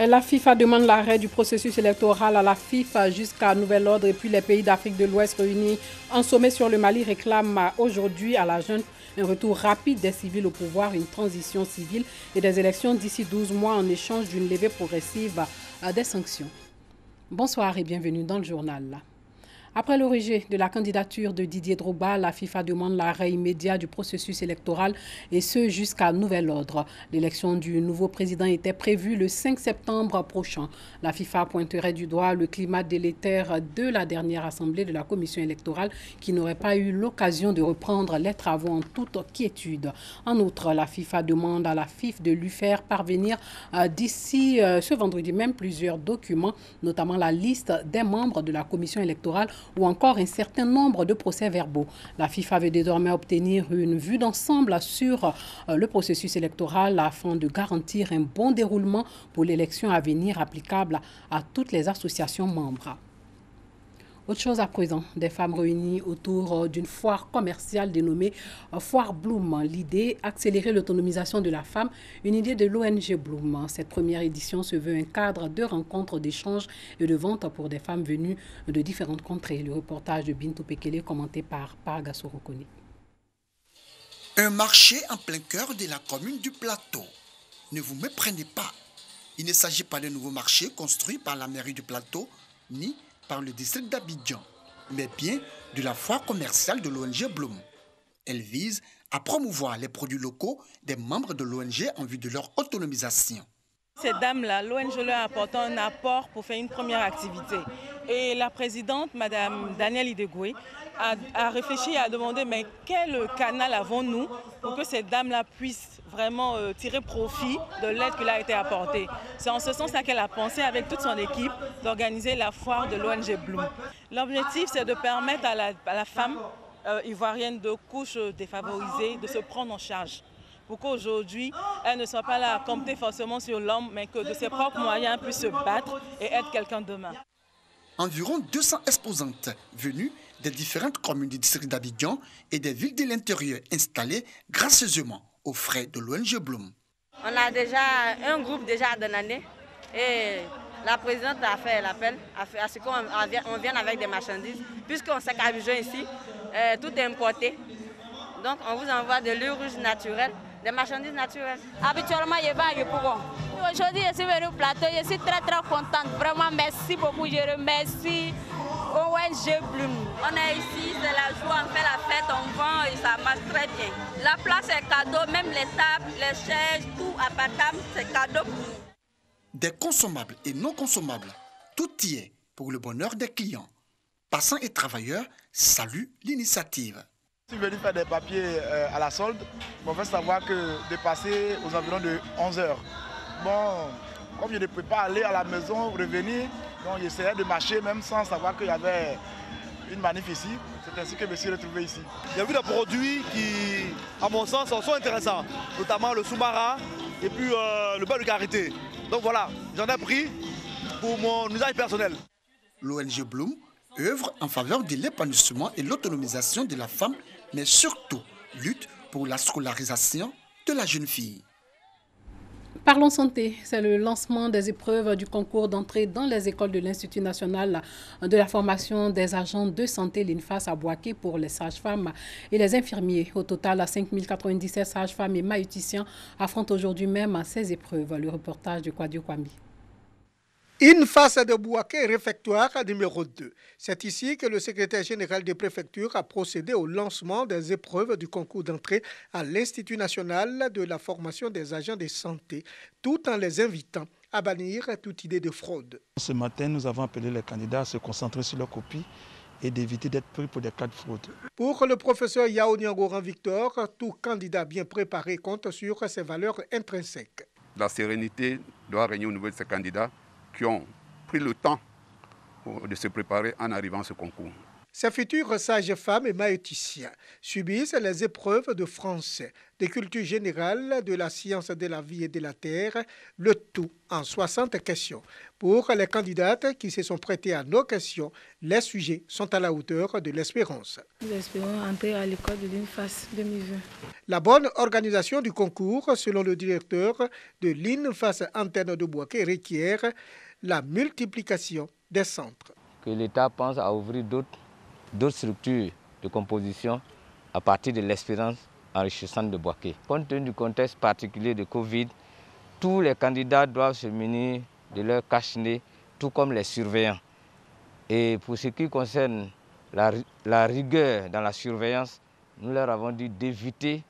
La FIFA demande l'arrêt du processus électoral à la FIFA jusqu'à nouvel ordre et puis les pays d'Afrique de l'Ouest réunis en sommet sur le Mali réclament aujourd'hui à la junte un retour rapide des civils au pouvoir, une transition civile et des élections d'ici 12 mois en échange d'une levée progressive des sanctions. Bonsoir et bienvenue dans le journal. Après le rejet de la candidature de Didier Drogba, la FIFA demande l'arrêt immédiat du processus électoral et ce jusqu'à nouvel ordre. L'élection du nouveau président était prévue le 5 septembre prochain. La FIFA pointerait du doigt le climat délétère de la dernière assemblée de la commission électorale qui n'aurait pas eu l'occasion de reprendre les travaux en toute quiétude. En outre, la FIFA demande à la FIF de lui faire parvenir d'ici ce vendredi même plusieurs documents, notamment la liste des membres de la commission électorale ou encore un certain nombre de procès-verbaux. La FIFA veut désormais obtenir une vue d'ensemble sur le processus électoral afin de garantir un bon déroulement pour l'élection à venir applicable à toutes les associations membres. Autre chose à présent, des femmes réunies autour d'une foire commerciale dénommée Foire Bloom. L'idée, accélérer l'autonomisation de la femme, une idée de l'ONG Bloom. Cette première édition se veut un cadre de rencontres, d'échanges et de ventes pour des femmes venues de différentes contrées. Le reportage de Bintou Pekele commenté par Pargasso Rokoni. Un marché en plein cœur de la commune du Plateau. Ne vous méprenez pas. Il ne s'agit pas d'un nouveau marché construit par la mairie du Plateau, ni par le district d'Abidjan, mais bien de la foire commerciale de l'ONG Bloom. Elle vise à promouvoir les produits locaux des membres de l'ONG en vue de leur autonomisation. Ces dames-là, l'ONG leur a apporté un apport pour faire une première activité. Et la présidente, Mme Danielle Idegoué, a réfléchi et a demandé mais quel canal avons-nous pour que ces dames-là puissent vraiment tirer profit de l'aide qui leur a été apportée. C'est en ce sens-là qu'elle a pensé avec toute son équipe d'organiser la foire de l'ONG Bloom. L'objectif, c'est de permettre à la femme ivoirienne de couches défavorisées de se prendre en charge. Pour qu'aujourd'hui, elle ne soit pas là à compter forcément sur l'homme, mais que de ses propres moyens, elle puisse se battre et être quelqu'un demain. Environ 200 exposantes venues des différentes communes du district d'Abidjan et des villes de l'intérieur installées gracieusement aux frais de l'ONG Bloom. On a déjà un groupe déjà de l'année et la présidente a fait l'appel à ce qu'on vienne avec des marchandises, puisqu'on sait qu'à Abidjan ici, tout est importé. Donc on vous envoie de l'eau rouge naturelle, des marchandises naturelles. Habituellement, je vais à Yopougon. Aujourd'hui, je suis venue au plateau, je suis très contente. Vraiment, merci beaucoup. Je remercie ONG Bloom. On est ici, c'est la joie, on fait la fête, on vend et ça marche très bien. La place est cadeau, même les tables, les chaises, tout à Batam, c'est cadeau pour nous. Des consommables et non consommables, tout y est pour le bonheur des clients. Passants et travailleurs saluent l'initiative. Je suis venu faire des papiers à la solde. On fait savoir que de passer aux environs de 11 h. Bon, comme je ne peux pas aller à la maison, revenir, donc j'essayais de marcher même sans savoir qu'il y avait une manif ici. C'est ainsi que je me suis retrouvé ici. J'ai vu des produits qui, à mon sens, sont intéressants, notamment le sous-marin et puis le beurre de karité. Donc voilà, j'en ai pris pour mon usage personnel. L'ONG Bloom œuvre en faveur de l'épanouissement et l'autonomisation de la femme, mais surtout lutte pour la scolarisation de la jeune fille. Parlons santé, c'est le lancement des épreuves du concours d'entrée dans les écoles de l'Institut national de la formation des agents de santé, l'INFAS à Bouaké pour les sages-femmes et les infirmiers. Au total, 5097 sages-femmes et maïticiens affrontent aujourd'hui même ces épreuves. Le reportage de Kwadio Kwambi. INFAS de Bouaké, réfectoire numéro 2. C'est ici que le secrétaire général des préfectures a procédé au lancement des épreuves du concours d'entrée à l'Institut national de la formation des agents de santé, tout en les invitant à bannir toute idée de fraude. Ce matin, nous avons appelé les candidats à se concentrer sur leur copie et d'éviter d'être pris pour des cas de fraude. Pour le professeur Yao Nyangoran Victor, tout candidat bien préparé compte sur ses valeurs intrinsèques. La sérénité doit régner au niveau de ces candidats qui ont pris le temps de se préparer en arrivant à ce concours. Ces futurs sages-femmes et maïticiens subissent les épreuves de français, de culture générale, de la science de la vie et de la terre, le tout en 60 questions. Pour les candidates qui se sont prêtées à nos questions, les sujets sont à la hauteur de l'espérance. Nous espérons entrer à l'école de l'INFAS 2020. La bonne organisation du concours, selon le directeur de l'INFAS Antenne de Bouaké, requiert la multiplication des centres. Que l'État pense à ouvrir d'autres structures de composition à partir de l'expérience enrichissante de Bouaké. Compte tenu du contexte particulier de Covid, tous les candidats doivent se munir de leur cache-nez, tout comme les surveillants. Et pour ce qui concerne la rigueur dans la surveillance, nous leur avons dit d'éviter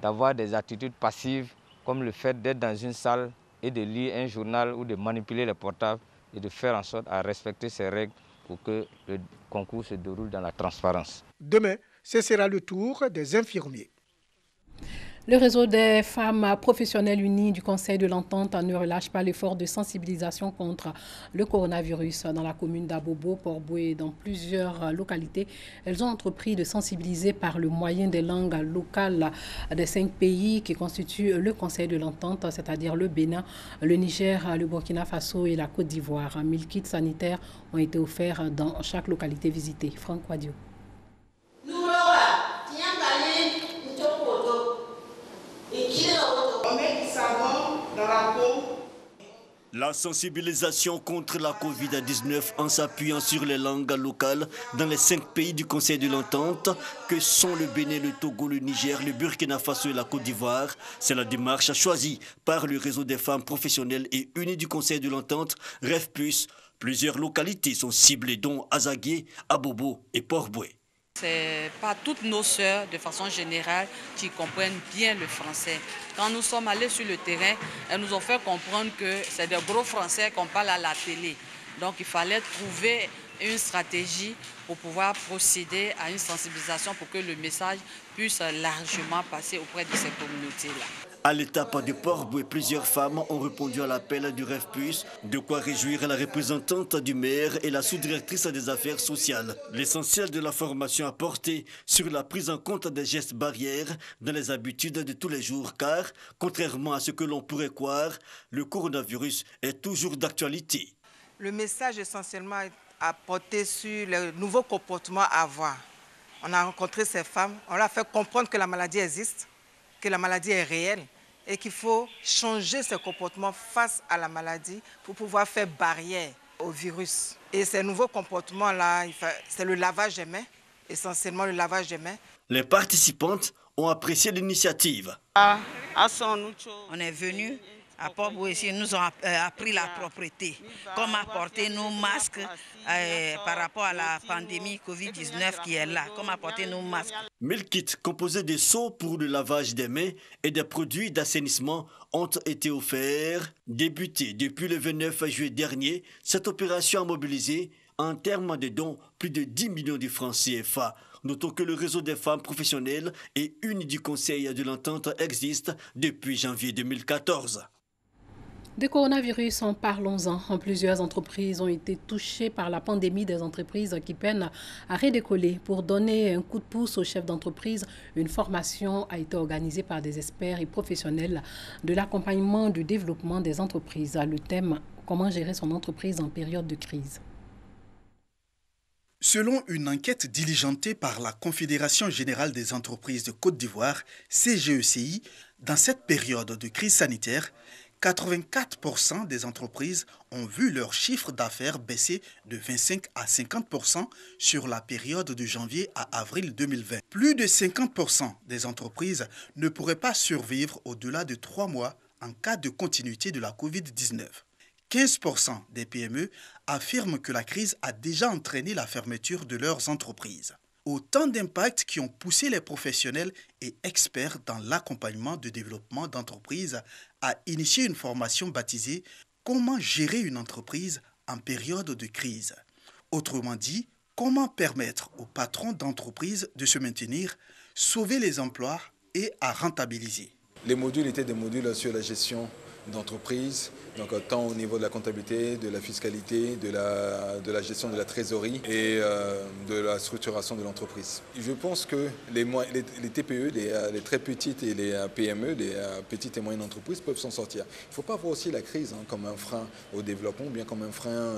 d'avoir des attitudes passives comme le fait d'être dans une salle et de lire un journal ou de manipuler les portables et de faire en sorte à respecter ces règles pour que le concours se déroule dans la transparence. Demain, ce sera le tour des infirmiers. Le réseau des femmes professionnelles unies du Conseil de l'Entente ne relâche pas l'effort de sensibilisation contre le coronavirus dans la commune d'Abobo, Port-Boué et dans plusieurs localités. Elles ont entrepris de sensibiliser par le moyen des langues locales des 5 pays qui constituent le Conseil de l'Entente, c'est-à-dire le Bénin, le Niger, le Burkina Faso et la Côte d'Ivoire. 1000 kits sanitaires ont été offerts dans chaque localité visitée. Franck Wadio. On met du savon dans la peau. La sensibilisation contre la Covid-19 en s'appuyant sur les langues locales dans les 5 pays du Conseil de l'Entente que sont le Bénin, le Togo, le Niger, le Burkina Faso et la Côte d'Ivoire. C'est la démarche choisie par le réseau des femmes professionnelles et unies du Conseil de l'Entente, REFPUS. Plusieurs localités sont ciblées, dont Azagué, Abobo et Port-Boué. C'est pas toutes nos sœurs, de façon générale, qui comprennent bien le français. Quand nous sommes allés sur le terrain, elles nous ont fait comprendre que c'est des gros français qu'on parle à la télé. Donc il fallait trouver une stratégie pour pouvoir procéder à une sensibilisation pour que le message puisse largement passer auprès de ces communautés-là. À l'étape de Port-Boué, plusieurs femmes ont répondu à l'appel du REFPUS, de quoi réjouir la représentante du maire et la sous-directrice des affaires sociales. L'essentiel de la formation a porté sur la prise en compte des gestes barrières dans les habitudes de tous les jours, car, contrairement à ce que l'on pourrait croire, le coronavirus est toujours d'actualité. Le message essentiellement a porté sur le nouveau comportement à avoir. On a rencontré ces femmes, on leur a fait comprendre que la maladie existe, que la maladie est réelle et qu'il faut changer ce comportement face à la maladie pour pouvoir faire barrière au virus. Et ces nouveaux comportements-là, c'est le lavage des mains, essentiellement le lavage des mains. Les participantes ont apprécié l'initiative. On est venus à Port-Boué ici, nous ont appris la propreté, comment porter nos masques par rapport à la pandémie Covid-19 qui est là, comment porter nos masques. 1000 kits composés de seaux pour le lavage des mains et des produits d'assainissement ont été offerts. Débutée depuis le 29 juillet dernier, cette opération a mobilisé en termes de dons plus de 10 millions de francs CFA. Notons que le réseau des femmes professionnelles et unies du Conseil de l'Entente existe depuis janvier 2014. De coronavirus, parlons-en. Plusieurs entreprises ont été touchées par la pandémie, des entreprises qui peinent à redécoller. Pour donner un coup de pouce aux chefs d'entreprise, une formation a été organisée par des experts et professionnels de l'accompagnement du développement des entreprises. Le thème, comment gérer son entreprise en période de crise. Selon une enquête diligentée par la Confédération générale des entreprises de Côte d'Ivoire, CGECI, dans cette période de crise sanitaire, 84% des entreprises ont vu leur chiffre d'affaires baisser de 25 à 50% sur la période de janvier à avril 2020. Plus de 50% des entreprises ne pourraient pas survivre au-delà de 3 mois en cas de continuité de la Covid-19. 15% des PME affirment que la crise a déjà entraîné la fermeture de leurs entreprises. Autant d'impacts qui ont poussé les professionnels et experts dans l'accompagnement de développement d'entreprises à initier une formation baptisée « Comment gérer une entreprise en période de crise ». Autrement dit, comment permettre aux patrons d'entreprise de se maintenir, sauver les emplois et à rentabiliser. Les modules étaient des modules sur la gestion d'entreprise, donc tant au niveau de la comptabilité, de la fiscalité, de la gestion de la trésorerie et de la structuration de l'entreprise. Je pense que les TPE, les très petites et les PME, les petites et moyennes entreprises peuvent s'en sortir. Il ne faut pas voir aussi la crise comme un frein au développement ou bien comme un frein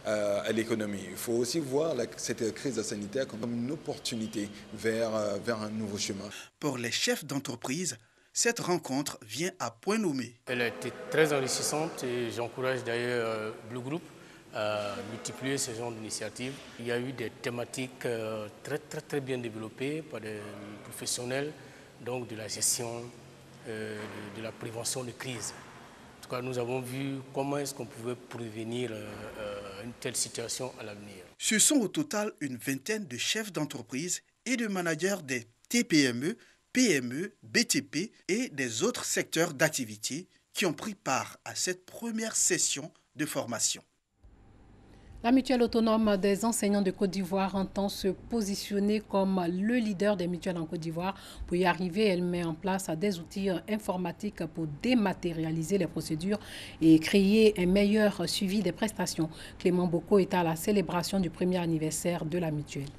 à l'économie. Il faut aussi voir cette crise sanitaire comme une opportunité vers un nouveau chemin. Pour les chefs d'entreprise, cette rencontre vient à point nommé. Elle a été très enrichissante et j'encourage d'ailleurs Blue Group à multiplier ce genre d'initiatives. Il y a eu des thématiques très bien développées par des professionnels donc de la gestion, de la prévention de crise. En tout cas, nous avons vu comment est-ce qu'on pouvait prévenir une telle situation à l'avenir. Ce sont au total une vingtaine de chefs d'entreprise et de managers des TPME, PME, BTP et des autres secteurs d'activité qui ont pris part à cette première session de formation. La mutuelle autonome des enseignants de Côte d'Ivoire entend se positionner comme le leader des mutuelles en Côte d'Ivoire. Pour y arriver, elle met en place des outils informatiques pour dématérialiser les procédures et créer un meilleur suivi des prestations. Clément Boko est à la célébration du premier anniversaire de la mutuelle.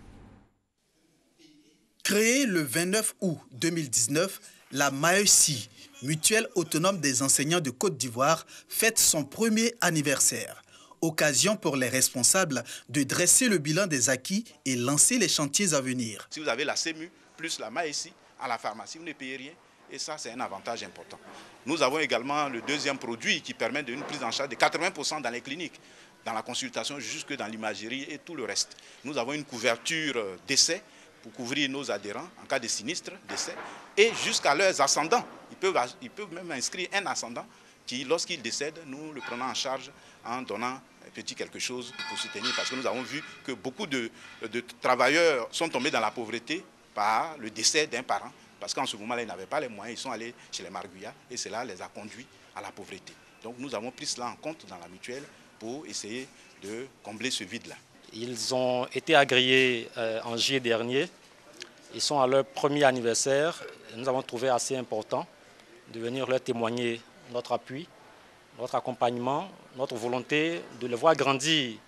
Créée le 29 août 2019, la MAESI, mutuelle autonome des enseignants de Côte d'Ivoire, fête son premier anniversaire. Occasion pour les responsables de dresser le bilan des acquis et lancer les chantiers à venir. Si vous avez la CEMU plus la MAESI à la pharmacie, vous ne payez rien et ça c'est un avantage important. Nous avons également le deuxième produit qui permet une prise en charge de 80% dans les cliniques, dans la consultation jusque dans l'imagerie et tout le reste. Nous avons une couverture décès pour couvrir nos adhérents en cas de sinistre, décès, et jusqu'à leurs ascendants. Ils peuvent même inscrire un ascendant qui, lorsqu'il décède, nous le prenons en charge en donnant un petit quelque chose pour soutenir. Parce que nous avons vu que beaucoup de travailleurs sont tombés dans la pauvreté par le décès d'un parent. Parce qu'en ce moment-là, ils n'avaient pas les moyens, ils sont allés chez les margouillards et cela les a conduits à la pauvreté. Donc nous avons pris cela en compte dans la mutuelle pour essayer de combler ce vide-là. Ils ont été agréés en juillet dernier. Ils sont à leur premier anniversaire. Nous avons trouvé assez important de venir leur témoigner notre appui, notre accompagnement, notre volonté de les voir grandir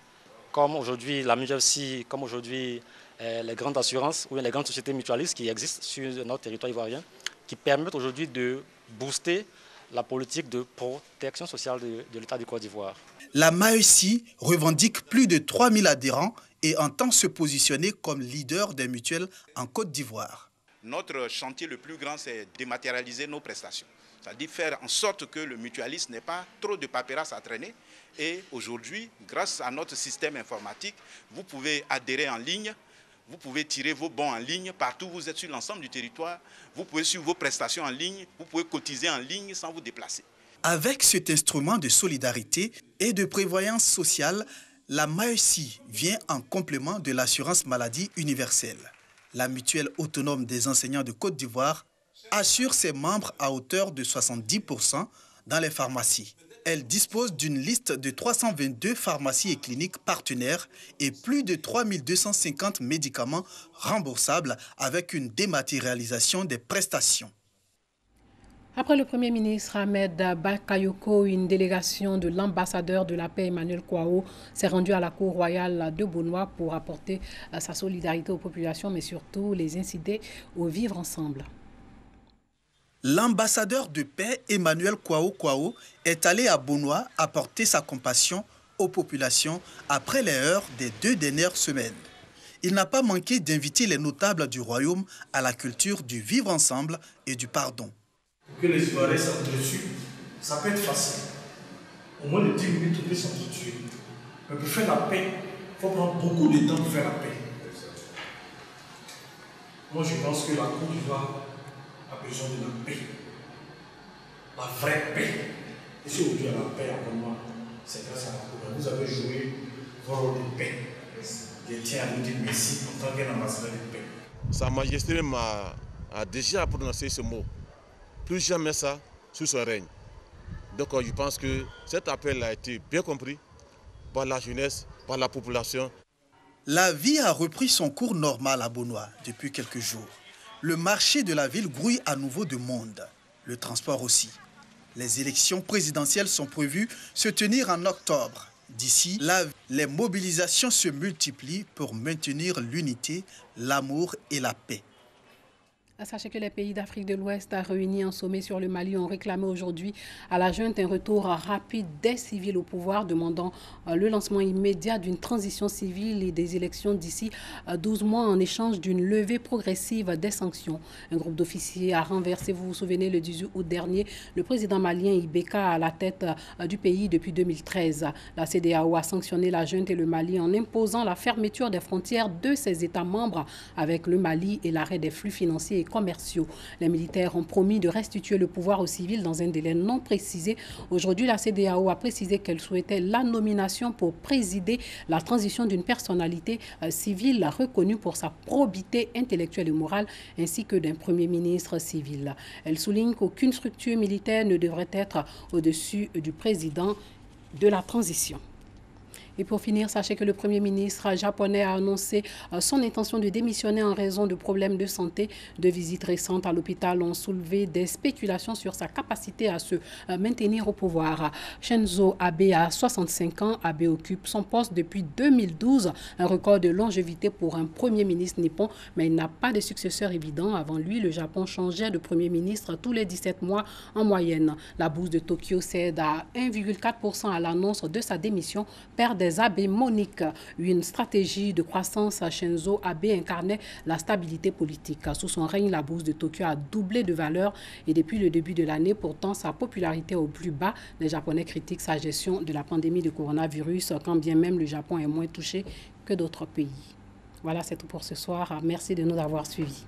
comme aujourd'hui la MUFC, comme aujourd'hui les grandes assurances ou bien les grandes sociétés mutualistes qui existent sur notre territoire ivoirien, qui permettent aujourd'hui de booster la politique de protection sociale de l'État de Côte d'Ivoire. La MAESI revendique plus de 3000 adhérents et entend se positionner comme leader des mutuelles en Côte d'Ivoire. Notre chantier le plus grand, c'est dématérialiser nos prestations. C'est-à-dire faire en sorte que le mutualiste n'ait pas trop de paperasse à traîner. Et aujourd'hui, grâce à notre système informatique, vous pouvez adhérer en ligne, vous pouvez tirer vos bons en ligne partout où vous êtes sur l'ensemble du territoire, vous pouvez suivre vos prestations en ligne, vous pouvez cotiser en ligne sans vous déplacer. Avec cet instrument de solidarité et de prévoyance sociale, la MAESI vient en complément de l'assurance maladie universelle. La mutuelle autonome des enseignants de Côte d'Ivoire assure ses membres à hauteur de 70% dans les pharmacies. Elle dispose d'une liste de 322 pharmacies et cliniques partenaires et plus de 3250 médicaments remboursables avec une dématérialisation des prestations. Après le Premier ministre Ahmed Bakayoko, une délégation de l'ambassadeur de la paix Emmanuel Kouao s'est rendue à la Cour royale de Bonois pour apporter sa solidarité aux populations, mais surtout les inciter au vivre ensemble. L'ambassadeur de paix Emmanuel Kouao est allé à Bonois apporter sa compassion aux populations après les heurts des 2 dernières semaines. Il n'a pas manqué d'inviter les notables du royaume à la culture du vivre ensemble et du pardon. Que les Ivoiriens s'entretuent, ça peut être facile. Au moins de 10 minutes, on peut s'entretuer. Mais pour faire la paix, il faut prendre beaucoup de temps pour faire la paix. Moi, je pense que la Côte d'Ivoire a besoin de la paix. La vraie paix. Et si aujourd'hui, il y a la paix à Bonois, c'est grâce à la Côte d'Ivoire. Vous avez joué votre rôle de paix. Je tiens à vous dire merci en tant qu'ambassadeur de paix. Sa Majesté a déjà prononcé ce mot. Plus jamais ça sous son règne. Donc je pense que cet appel a été bien compris par la jeunesse, par la population. La vie a repris son cours normal à Bonois depuis quelques jours. Le marché de la ville grouille à nouveau de monde. Le transport aussi. Les élections présidentielles sont prévues se tenir en octobre. D'ici là, les mobilisations se multiplient pour maintenir l'unité, l'amour et la paix. Sachez que les pays d'Afrique de l'Ouest réunis en sommet sur le Mali ont réclamé aujourd'hui à la junte un retour rapide des civils au pouvoir, demandant le lancement immédiat d'une transition civile et des élections d'ici 12 mois en échange d'une levée progressive des sanctions. Un groupe d'officiers a renversé, vous vous souvenez, le 18 août dernier, le président malien Ibeka à la tête du pays depuis 2013. La CEDEAO a sanctionné la junte et le Mali en imposant la fermeture des frontières de ses États membres avec le Mali et l'arrêt des flux financiers et commerciaux. Les militaires ont promis de restituer le pouvoir aux civils dans un délai non précisé. Aujourd'hui, la CEDEAO a précisé qu'elle souhaitait la nomination pour présider la transition d'une personnalité civile reconnue pour sa probité intellectuelle et morale, ainsi que d'un premier ministre civil. Elle souligne qu'aucune structure militaire ne devrait être au-dessus du président de la transition. Et pour finir, sachez que le Premier ministre japonais a annoncé son intention de démissionner en raison de problèmes de santé. Deux visites récentes à l'hôpital ont soulevé des spéculations sur sa capacité à se maintenir au pouvoir. Shinzo Abe a 65 ans. Abe occupe son poste depuis 2012, un record de longévité pour un Premier ministre nippon, mais il n'a pas de successeur évident. Avant lui, le Japon changeait de Premier ministre tous les 17 mois en moyenne. La bourse de Tokyo cède à 1,4% à l'annonce de sa démission. Père des Abe Monique, une stratégie de croissance à Shinzo Abe incarnait la stabilité politique. Sous son règne, la bourse de Tokyo a doublé de valeur et depuis le début de l'année, pourtant, sa popularité est au plus bas. Les Japonais critiquent sa gestion de la pandémie de coronavirus, quand bien même le Japon est moins touché que d'autres pays. Voilà, c'est tout pour ce soir. Merci de nous avoir suivis.